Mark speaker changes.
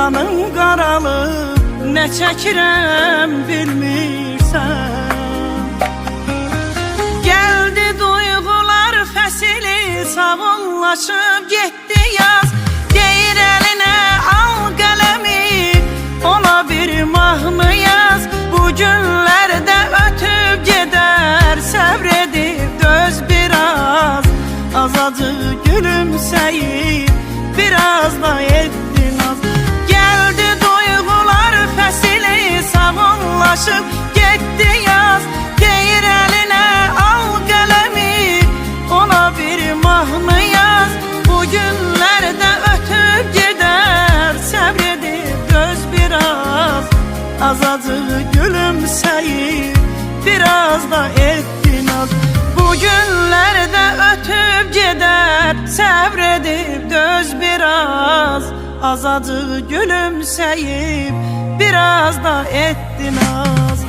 Speaker 1: Qanım qaralıb, nə çəkirəm bilmirsən. Gəldi duyğular fəsili, savunlaşıb getdi yaz. Deyir əlinə al qələmi, ona bir mahnı yaz. Bu günlərdə ötüb gedər, səbr edib döz biraz. Azacıq gülümsəyib, biraz da etdi naz. Gəldi duyğular fəsili, savunlaşıb getdi yaz. Deyir əlinə al qələmi, ona bir mahnı yaz. Bu günlərdə ötüb gedər, səbr edib döz biraz. Azacıq gülümsəyib, biraz da etdi naz. Bu günlərdə ötüb gedər, səbr edib döz biraz. Azacıq gülümsəyib, biraz da etdi naz.